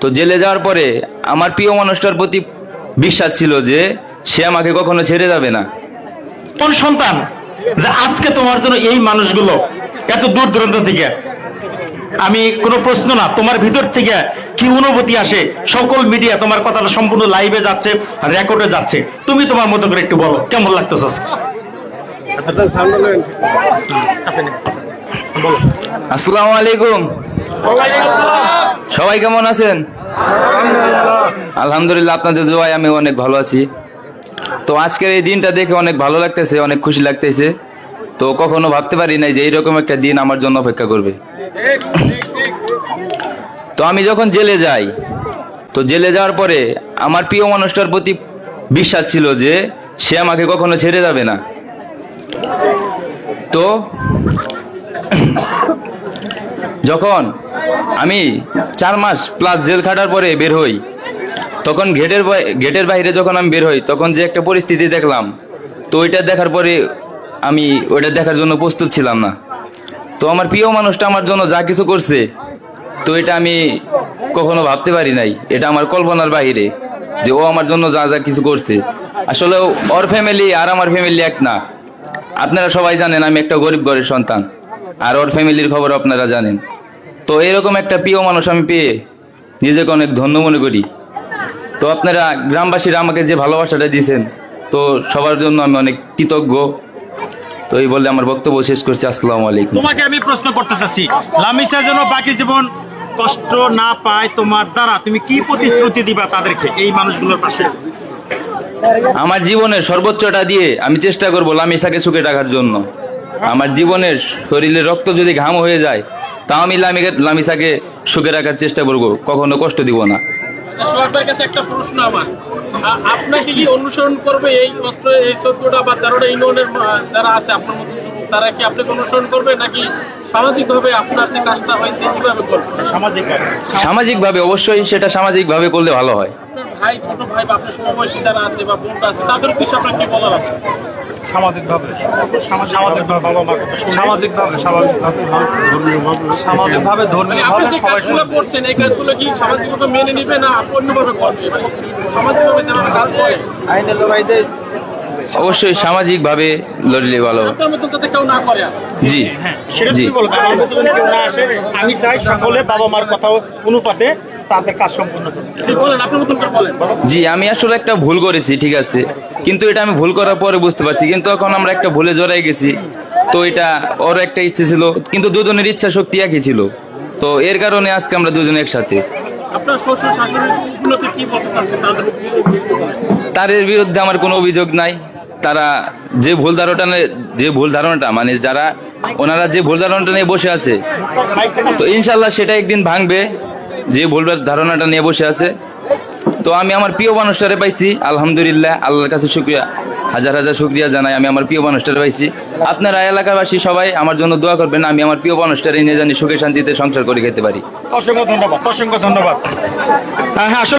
তো জেলে যাওয়ার পরে আমার প্রিয় মানুষটার প্রতি বিশ্বাস ছিল যে সে আমাকে কখনো ছেড়ে যাবে না। কোন সন্তান যে আজকে তোমার জন্য এই মানুষগুলো এত দূর দূরান্ত থেকে, আমি কোনো প্রশ্ন না, তোমার ভিতর থেকে কি অনুভূতি আসে? সকল মিডিয়া তোমার কথাটা সম্পূর্ণ লাইভে যাচ্ছে, রেকর্ডে যাচ্ছে, তুমি তোমার মতো করে একটু বলো কেমন লাগতেছে আজকে? আসসালামু আলাইকুম, সবাই কেমন আছেন? আলহামদুলিল্লাহ, আপনাদের দোয়ায় আমি অনেক ভালো আছি। তো আজকের এই দিনটা দেখে অনেক ভালো লাগতেছে, অনেক খুশি লাগতেছে। তো কখনো ভাবতে পারি নাই যে এইরকম একটা দিন আমার জন্য অপেক্ষা করবে। তো আমি যখন জেলে যাই, তো জেলে যাওয়ার পরে আমার প্রিয় মানুষটার প্রতি বিশ্বাস ছিল যে সে আমাকে কখনো ছেড়ে যাবে না। তো যখন আমি 4 মাস প্লাস জেল খাটার পরে বের হই, তখন গেটের বাইরে যখন আমি বের হই, তখন যে একটা পরিস্থিতি দেখলাম, তো ওইটা দেখার পরে আমি ওইটা দেখার জন্য প্রস্তুত ছিলাম না। তো আমার প্রিয় মানুষটা আমার জন্য যা কিছু করছে, তো এটা আমি কখনো ভাবতে পারি নাই। এটা আমার কল্পনার বাইরে যে ও আমার জন্য যা যা কিছু করছে। আসলে ওর ফ্যামিলি আর আমার ফ্যামিলি এক না। আপনারা সবাই জানেন আমি একটা গরিব ঘরের সন্তান, আর ওর ফ্যামিলির খবর আপনারা জানেন। তো এরকম একটা প্রিয় মানুষ আমি পেয়ে নিজেকে অনেক ধন্য মনে করি। তো আপনারা গ্রামবাসীরা আমাকে যে ভালোবাসাটা দিয়েছেন, তো সবার জন্য আমি অনেক কৃতজ্ঞ। তো এই বলে আমার বক্তব্য শেষ করছি। আসসালামু আলাইকুম। তোমাকে আমি প্রশ্ন করতে চাচ্ছি, লামিসা যেন বাকি জীবন কষ্ট না পায় তোমার দ্বারা, তুমি কি প্রতিশ্রুতি দিবা তাদেরকে, এই মানুষগুলোর পাশে? আমার জীবনের সর্বোচ্চটা দিয়ে আমি চেষ্টা করবো লামিসাকে সুখে রাখার জন্য। আমার জীবনের শরীরে রক্ত যদি ঘাম হয়ে যায়, তাও আমি লামিসাকে সুখে রাখার চেষ্টা করবো, কখনো কষ্ট দিব না। সোহাগের কাছে একটা প্রশ্ন আমার, আপনাকে কি অনুসরণ করবে এই মাত্র এই 14টা বা 13টা ইউনিয়নের যারা আছে আপনার মতো যুবক, তারা কি আপনাকে অনুসরণ করবে, নাকি সামাজিকভাবে আপনার যে কাজটা হয়েছে কিভাবে করবে? সামাজিকভাবে অবশ্যই, সেটা সামাজিকভাবে করলে ভালো হয়। আপনার ভাই, ছোট ভাই বা আপনার সমবয়সী যারা আছে বা বোনটা আছে, তাদের উদ্দেশ্যে আপনার কি বলার আছে? সামাজিকভাবে মানে আপনি যে কাজগুলো করছেন, এই কাজগুলো কি সামাজিকভাবে মেনে নিবে না অন্যভাবে করবে? মানে সামাজিকভাবে যেভাবে কাজ করে অবশ্যই সামাজিকভাবে লড়লে ভালো। আপনার মতো যাতে কেউ না করে। জি সেটা জি তুমি বলো, আমার মতো যদি কেউ না আসে, আমি চাই সকলে বাবা মার কথা অনুপাতে তাদের কাজ সম্পূর্ণ করবে। ঠিক বলেন, আপনার মতন করে বলেন। জি, আমি আসলে একটা ভুল করেছি, ঠিক আছে, কিন্তু এটা আমি ভুল করার পরে বুঝতে পারছি। কিন্তু এখন আমরা একটা ভুলে জড়াই গেছি। তো এটা ওর একটা ইচ্ছে ছিল, কিন্তু দুজনের ইচ্ছা শক্তি একই ছিল। তো এর কারণে আজকে আমরা দুজনে একসাথে। আপনার শ্বশুর শাশুড়িগুলোকে কি বলতে চাচ্ছেন তাদের উদ্দেশ্যে? তাদের বিরুদ্ধে আমার কোনো অভিযোগ নাই। তারা যে ভুল ধারণাটা মানে যারা ওনারা যে ভুল ধারণাটা নিয়ে বসে আছে, তো ইনশাল্লাহ সেটা একদিন ভাঙবে। যে ভুল ধারণাটা নিয়ে বসে আছে, তো আমি আমার প্রিয় মানুষটারে পাইছি, আলহামদুলিল্লাহ, আল্লাহর কাছে শুকরিয়া, হাজার হাজার শুকরিয়া জানাই। আমি আমার প্রিয় মানুষটারে পাইছি। আপনারা এলাকাবাসী সবাই আমার জন্য দোয়া করবেন, আমি আমার প্রিয় মানুষটারে নিয়ে জানি সুখে শান্তিতে সংসার করে খেতে পারি। অসংখ্য ধন্যবাদ, অসংখ্য ধন্যবাদ। হ্যাঁ, আসলে